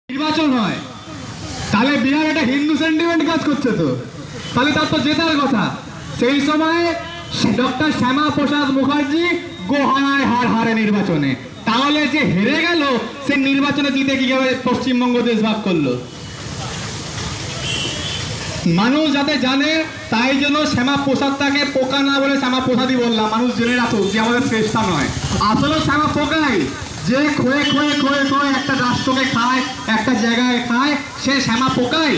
নির্বাচন হয় তাহলে বিহার একটা হিন্দু সেন্টিমেন্ট কাজ করছে, তো তাহলে তার তো জেতার কথা। সেই সময় ডক্টর শ্যামা প্রসাদ মুখার্জি গোহায় হার হারে নির্বাচনে, তাহলে যে হেরে গেল সে নির্বাচনে জিতে কিভাবে পশ্চিমবঙ্গ দেশ ভাগ করলো? মানুষ যাতে জানে তাই জন্য শ্যামা প্রসাদটাকে পোকা না বলে শ্যামা প্রসাদই বললাম, মানুষ জেনে রাখুক যে আমাদের শ্রেষ্ঠা নয়, আসলে শ্যামা পোকাই, যে খোয়ে খোয়ে খোয়ে খোয়ে একটা রাষ্ট্রকে খায়, একটা জায়গায় খায়, সে শ্যামা পোকাই।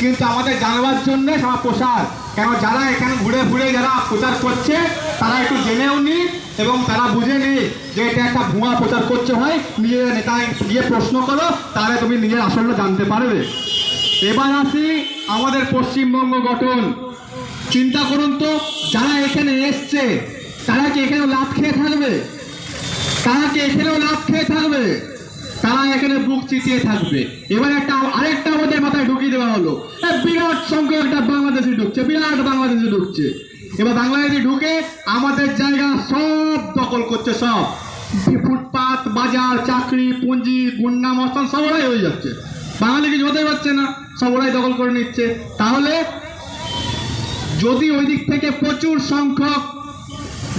কিন্তু আমাদের জানবার জন্য শ্যামা প্রসাদ, কেন যারা এখানে ঘুরে ঘুরে যারা প্রচার করছে তারা একটু জেনেও নি এবং তারা বুঝে নি যে এটা একটা ভুয়া প্রচার করছে হয়, নিজের নেতায় গিয়ে প্রশ্ন করো, তাহলে তুমি নিজের আসলটা জানতে পারবে। এবার আসি আমাদের পশ্চিমবঙ্গ গঠন। চিন্তা করুন তো, যারা এখানে এসছে তারা কি এখানে লাভ খেয়ে থাকবে? তারা কি এখানেও লাভ খেয়ে থাকবে? তারা এখানে বুক চিতিয়ে থাকবে। এবার আরেকটা আমাদের মাথায় ঢুকিয়ে দেওয়া হলো, বিরাট সংখ্যক একটা বাংলাদেশি ঢুকছে, বিরাট বাংলাদেশি ঢুকছে। এবার বাংলাদেশি ঢুকে আমাদের জায়গা সব দখল করছে, সব ফুটপাত, বাজার, চাকরি, পুঁজি, গুন্ডা মস্তান সব ওরাই হয়ে যাচ্ছে। বাঙালি কিছু হতে পারছে না, সব ওরাই দখল করে নিচ্ছে। তাহলে যদি ওই দিক থেকে প্রচুর সংখ্যক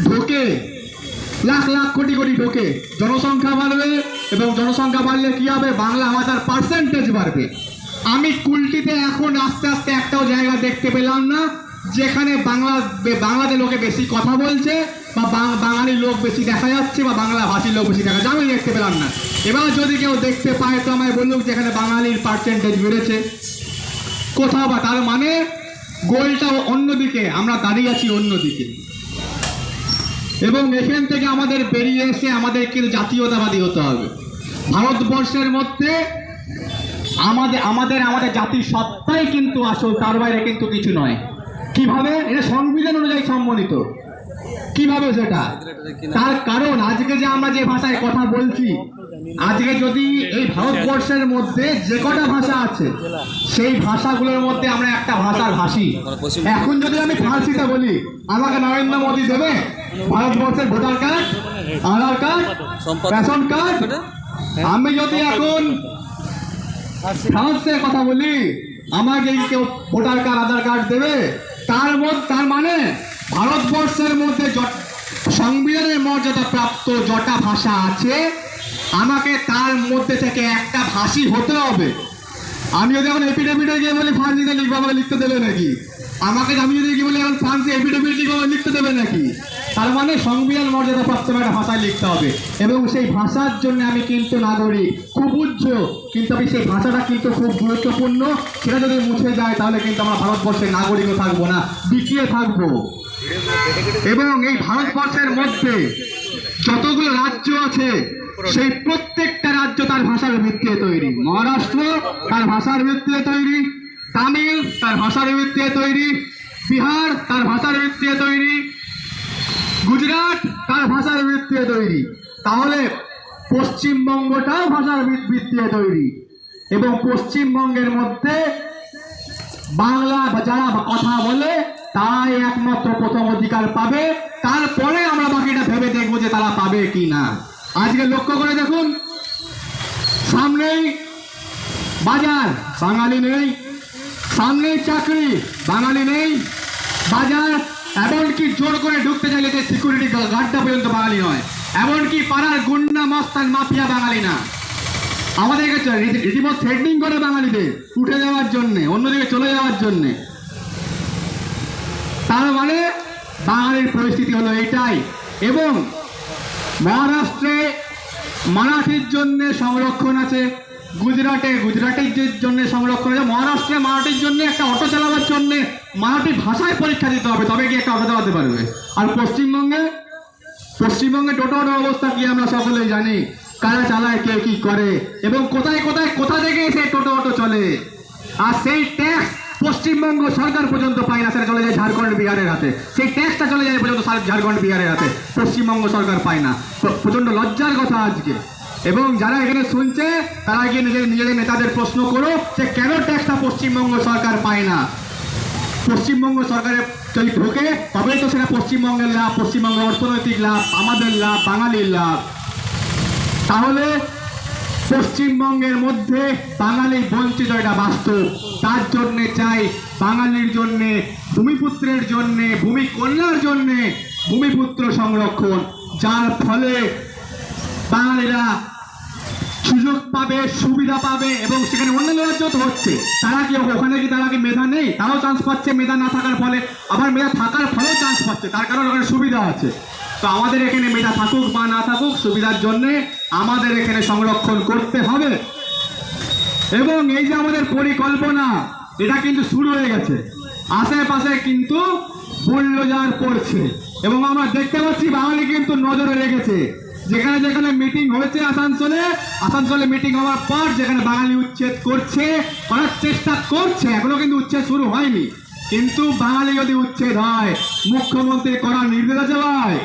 ঢোকে, লাখ লাখ কোটি কোটি ঢোকে, জনসংখ্যা বাড়বে, এবং জনসংখ্যা বাড়লে কি হবে? বাংলা ভাষার পার্সেন্টেজ বাড়বে। আমি কুলটিতে এখন আস্তে আস্তে একটাও জায়গা দেখতে পেলাম না যেখানে বাংলাতে লোকে বেশি কথা বলছে বা বাঙালি লোক বেশি দেখা যাচ্ছে বা বাংলা ভাষীর লোক বেশি দেখা যাচ্ছে, আমি দেখতে পেলাম না। এবার যদি কেউ দেখতে পায় তো আমায় বলুক যেখানে বাঙালির পার্সেন্টেজ বেড়েছে কোথাও, বা তার মানে গোলটা অন্যদিকে, আমরা দাঁড়িয়ে আছি অন্যদিকে। এবং এখান থেকে আমাদের বেরিয়ে এসে আমাদের কিন্তু জাতীয়তাবাদী হতে হবে। ভারতবর্ষের মধ্যে আমাদের জাতির সত্তাই কিন্তু আসল, তার বাইরে কিন্তু কিছু নয়। কিভাবে? এটা সংবিধান অনুযায়ী সম্মানিত। কিভাবে সেটা? তার কারণ আজকে যে আমরা যে ভাষায় কথা বলছি, আজকে যদি এই ভারতবর্ষের মধ্যে যে কটা ভাষা আছে সেই ভাষাগুলোর মধ্যে আমরা একটা ভাষার ভাষী। এখন যদি আমি ফার্সিতে বলি, আমাকে নরেন্দ্র মোদী দেবে ভারতবর্ষের ভোটার কার্ড, আধার কার্ড, রেশন কার্ড? আমি যদি এখন ফ্রান্সের কথা বলি, আমাকে কেউ ভোটার কার্ড, আধার কার্ড দেবে? তার মানে ভারতবর্ষের মধ্যে সংবিধানের মর্যাদা প্রাপ্ত যটা ভাষা আছে আমাকে তার মধ্যে থেকে একটা ভাষী হতে হবে। আমি যদি এখন এপিডেভিটে গিয়ে বলি ফ্রান্সিতে লিখবো, আমাকে লিখতে দেবে নাকি? আমি যদি কি বলি এখন ফ্রান্সে এপিডেভিট লিখবো, লিখতে দেবে নাকি? তার মানে সংবিধান মর্যাদা প্রাপ্ত একটা ভাষায় লিখতে হবে, এবং সেই ভাষার জন্য আমি কিন্তু নাগরিক, খুব উচ্চ, কিন্তু আমি সেই ভাষাটা কিন্তু খুব গুরুত্বপূর্ণ। সেটা যদি মুছে যায় তাহলে কিন্তু আমরা ভারতবর্ষের নাগরিকও থাকবো না, বিকিয়ে থাকবো। এবং এই ভারতবর্ষের মধ্যে যতগুলো রাজ্য আছে সেই প্রত্যেকটা রাজ্য তার ভাষার ভিত্তিতে তৈরি। মহারাষ্ট্র তার ভাষার ভিত্তিতে তৈরি, তামিল তার ভাষার ভিত্তিতে তৈরি, বিহার তার ভাষার ভিত্তিতে তৈরি, গুজরাট তার ভাষার ভিত্তিতে তৈরি। তাহলে পশ্চিমবঙ্গটাও ভাষার ভিত্তিতে তৈরি, এবং পশ্চিমবঙ্গের মধ্যে বাংলা যারা কথা বলে তারাই একমাত্র প্রথম অধিকার পাবে। তারপরে আমরা বাকিটা ভেবে দেখবো যে তারা পাবে কি না। আজকে লক্ষ্য করে দেখুন, সামনেই বাজার, বাঙালি নেই, সামনেই চাকরি, বাঙালি নেই, বাজার এমনকি জোর করে ঢুকতে চাইলে যে সিকিউরিটি গার্ডটা পর্যন্ত বাঙালি নয়, এমনকি পাড়ার গুন্ডা মস্তান মাফিয়া বাঙালি না। আমাদেরকে রীতিমতো থ্রেটনিং করে বাঙালিদের উঠে যাওয়ার জন্যে, অন্যদিকে চলে যাওয়ার জন্যে। তার মানে বাঙালির পরিস্থিতি হলো এইটাই। এবং মহারাষ্ট্রে মারাঠির জন্য সংরক্ষণ আছে, গুজরাটের জন্য সংরক্ষণ আছে, মহারাষ্ট্রে মারাঠির জন্য একটা অটো চালাবার জন্য মারাঠি ভাষায় পরীক্ষা দিতে হবে, তবে কি একটা অটো চালাতে পারবে। আর পশ্চিমবঙ্গে টোটোর অবস্থা কি আমরা সকলেই জানি, কারা চালায়, কে কি করে, এবং কোথা থেকে সেই টোটো অটো চলে। আর সেই ট্যাক্স পশ্চিমবঙ্গ সরকার পর্যন্ত পায় না, সেটা চলে যায় ঝাড়খণ্ড বিহারের হাতে। সেই ট্যাক্সটা চলে যায় পর্যন্ত ঝাড়খণ্ড বিহারের হাতে, পশ্চিমবঙ্গ সরকার পায় না। প্রচন্ড লজ্জার কথা আজকে। এবং যারা এখানে শুনছে তারা গিয়ে নিজেদের নেতাদের প্রশ্ন করো যে কেন ট্যাক্সটা পশ্চিমবঙ্গ সরকার পায় না। পশ্চিমবঙ্গ সরকারের যদি ঢোকে তবেই তো সেটা পশ্চিমবঙ্গের লাভ, পশ্চিমবঙ্গের অর্থনৈতিক লাভ, আমাদের লাভ, বাঙালির লাভ। তাহলে পশ্চিমবঙ্গের মধ্যে বাঙালি বঞ্চিত, এটা বাস্তব। তার জন্য চাই বাঙালির জন্য, ভূমিপুত্রের জন্য, ভূমিকন্যার জন্য ভূমিপুত্র সংরক্ষণ, যার ফলে বাঙালিরা সুযোগ পাবে, সুবিধা পাবে। এবং সেখানে অন্যান্য রাজ্য তো হচ্ছে, তারা কি ওখানে কি তারা কি মেধা নেই? তারাও চান্স পাচ্ছে মেধা না থাকার ফলে, আবার মেধা থাকার ফলেও চান্স পাচ্ছে, তার কারণ ওখানে সুবিধা আছে। তো আমাদের এখানে মেধা থাকুক বা না থাকুক, সুবিধার জন্য আমাদের এখানে সংরক্ষণ করতে হবে। এবং এই যে আমাদের পরিকল্পনা, এটা কিন্তু শুরু হয়ে গেছে, আশেপাশে কিন্তু বুলডোজার পড়ছে। এবং আমরা দেখতে পাচ্ছি বাঙালি কিন্তু নজরে রেখেছে, যেখানে যেখানে মিটিং হয়েছে আসানসোলে মিটিং হওয়ার পর যেখানে বাঙালি উচ্ছেদ করার চেষ্টা করছে, এখনো কিন্তু উচ্ছেদ শুরু হয়নি। কিন্তু বাঙালি যদি উচ্ছেদ হয়, মুখ্যমন্ত্রী করার নির্দেশ আছে ভাই,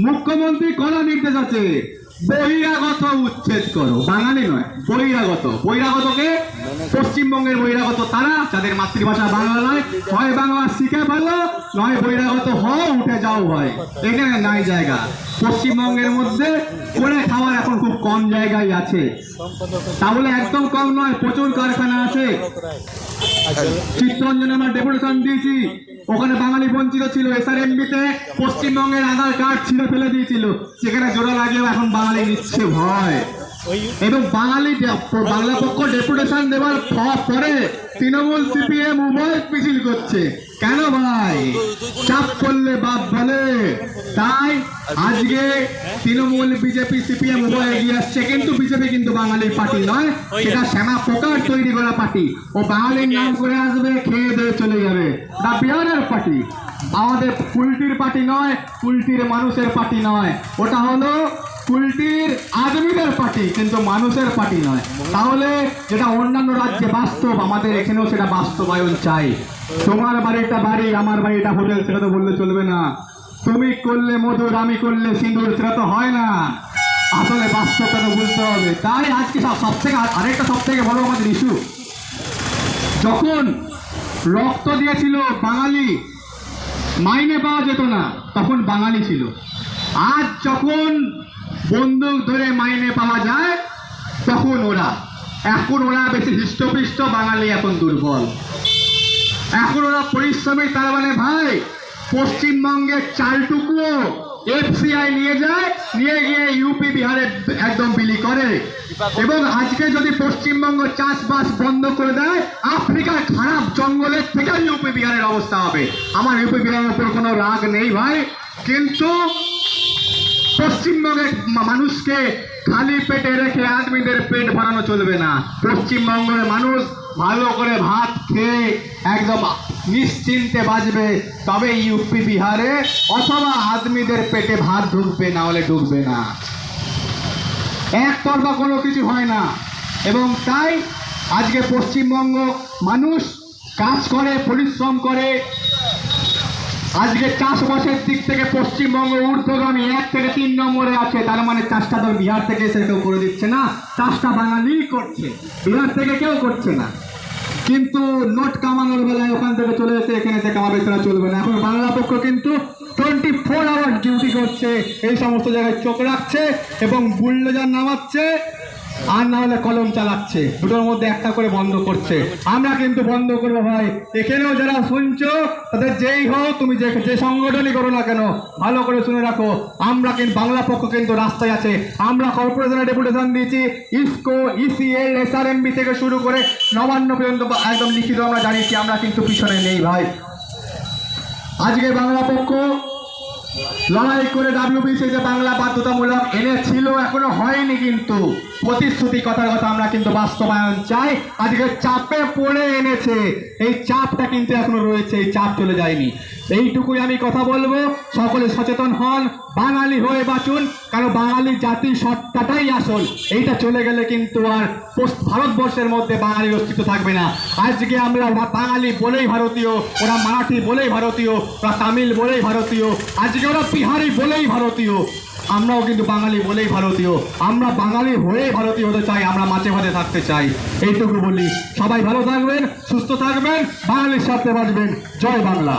মুখ্যমন্ত্রী করার নির্দেশ আছে, বহিরাগত উচ্ছেদ করো, বাঙালি নয়, বহিরাগত। বহিরাগতকে পশ্চিমবঙ্গের বহিরাগত তারা যাদের মাতৃভাষা বাংলা নয়, হয় বাংলা শিখে ফেলো, নয় বহিরাগত হও, উঠে যাও ভাই, এখানে নাই জায়গা। পশ্চিমবঙ্গের মধ্যে করে খাওয়ার এখন খুব কম জায়গায় আছে, তাহলে একদম কম নয়, প্রচুর কারখানা আছে। চিত্তরঞ্জনে আমরা ডেপুটেশন দিয়েছি, ওখানে বাঙালি বঞ্চিত ছিল, এসআরএমবিতে পশ্চিমবঙ্গের আধার কার্ড ছিল, ফেলে দিয়েছিল, সেখানে জোড়া লাগিয়েও এখন বাঙালি নিচ্ছে ভয়। এবং বাংলা পক্ষ ডেপুটেশন দেওয়ার পরে তৃণমূল সিপিএম উভয় মিছিল করছে, কেন ভাই? চাপ করলে বাপ বলে। তাই আজকে তৃণমূল, বিজেপি, সিপিএম উভয় এগিয়ে আসছে, কিন্তু বিজেপি কিন্তু বাঙালির পার্টি নয়, সেটা শ্যামা পোকার তৈরি করা পার্টি। ও বাঙালির নাম করে আসবে, খেয়ে দিয়ে চলে যাবে। দা বিহারের পার্টি, আমাদের কুলটির পার্টি নয়, কুলটির মানুষের পার্টি নয়, ওটা হলো কুলটির আদমিদের পার্টি, কিন্তু মানুষের পার্টি নয়। তাহলে যেটা অন্যান্য রাজ্যে বাস্তব, আমাদের এখানেও সেটা বাস্তবায়ন চাই। তোমার বাড়িটা বাড়ি, আমার বাড়িটা হোটেল, সেটা তো বললে চলবে না। তুমি করলে মধুর, আমি করলে সিঁদুর, সেটা তো হয় না। আসলে বাস্তবটা তো বুঝতে হবে। তাই আজকে আরেকটা সব থেকে বড় আমাদের ইস্যু, যখন রক্ত দিয়েছিল বাঙালি, মাইনে পাওয়া যেত না, তখন বাঙালি ছিল। আজ যখন বন্দুক ধরে মাইনে পাওয়া যায়, তখন এখন ওরা বেশি হৃষ্টপুষ্ট, বাঙালি এখন দুর্বল। এখন ওরা পরিশ্রমী, তার মানে ভাই পশ্চিমবঙ্গের চালটুকুও এফসিআই নিয়ে যায়, নিয়ে গিয়ে ইউপি বিহারে একদম বিলি করে। এবং আজকে যদি পশ্চিমবঙ্গ চাষবাস বন্ধ করে দেয়, আফ্রিকার খারাপ জঙ্গলের থেকে ইউপি বিহারের অবস্থা হবে। আমার ইউপি বিহারের উপর কোনো রাগ নেই ভাই, কিন্তু পশ্চিমবঙ্গের মানুষকে খালি পেটে রেখে আদমিদের পেট ভরানো চলবে না। পশ্চিমবঙ্গের মানুষ ভালো করে ভাত খেয়ে একদম নিশ্চিন্তে বাঁচবে, তবে ইউপি বিহারে অথবা আদমিদের পেটে ভাত ঢুকবে, না হলে ঢুকবে না। একতরফা কোনো কিছু হয় না। এবং তাই আজকে পশ্চিমবঙ্গ মানুষ কাজ করে, পরিশ্রম করে। আজকে চাষবাসের দিক থেকে পশ্চিমবঙ্গ ঊর্ধ্বগামী 1 থেকে 3 নম্বরে আছে। তার মানে চাষটা তো বিহার থেকে এসে কেউ করে দিচ্ছে না, চাষটা বাঙালি করছে, বিহার থেকে কেউ করছে না। কিন্তু নোট কামানোর বেলায় ওখান থেকে চলে এসে এখানে এসে কামাবে, সেটা চলবে না। এখন বাংলা পক্ষ কিন্তু 24 আওয়ার ডিউটি করছে, এই সমস্ত জায়গায় চোখ রাখছে এবং বুলডোজার নামাচ্ছে, আর না হলে কলম চালাচ্ছে, দুটোর মধ্যে একটা করে বন্ধ করছে। আমরা কিন্তু বন্ধ করবো ভাই। এখানেও যারা শুনছো, তাদের যেই হও, তুমি যে সংগঠনই করো না কেন, ভালো করে শুনে রাখো, আমরা কিন্তু বাংলা পক্ষ কিন্তু রাস্তায় আছে। আমরা কর্পোরেশনের ডেপুটেশন দিয়েছি, ইসকো, ইসিএল, এসআরএমবি থেকে শুরু করে নবান্ন পর্যন্ত একদম লিখিত আমরা জানিয়েছি, আমরা কিন্তু পিছনে নেই ভাই। আজকে বাংলা পক্ষ লড়াই করে ডাব্লিউবিসি যে বাংলা বাধ্যতামূলক এনেছিল, এখনো হয়নি, কিন্তু প্রতিশ্রুতি কথার কথা আমরা কিন্তু বাস্তবায়ন চাই। আজকে চাপে পড়ে এনেছে, এই চাপটা কিন্তু এখনো রয়েছে, এই চাপ চলে যায়নি। এইটুকুই আমি কথা বলবো, সকলে সচেতন হন, বাঙালি হয়ে বাঁচুন, কারণ বাঙালি জাতির সত্তাটাই আসল। এইটা চলে গেলে কিন্তু আর ভারতবর্ষের মধ্যে বাঙালির অস্তিত্ব থাকবে না। আজকে আমরা বাঙালি বলেই ভারতীয়, ওরা মারাঠি বলেই ভারতীয়, ওরা তামিল বলেই ভারতীয়, আজকে ওরা বিহারি বলেই ভারতীয়, আমরাও কিন্তু বাঙালি বলেই ভারতীয়। আমরা বাঙালি হয়ে ভারতীয় হতে চাই, আমরা মাঝে মাঝে থাকতে চাই। এইটুকু বলি, সবাই ভালো থাকবেন, সুস্থ থাকবেন, বাঙালির সাথে বাঁচবেন। জয় বাংলা।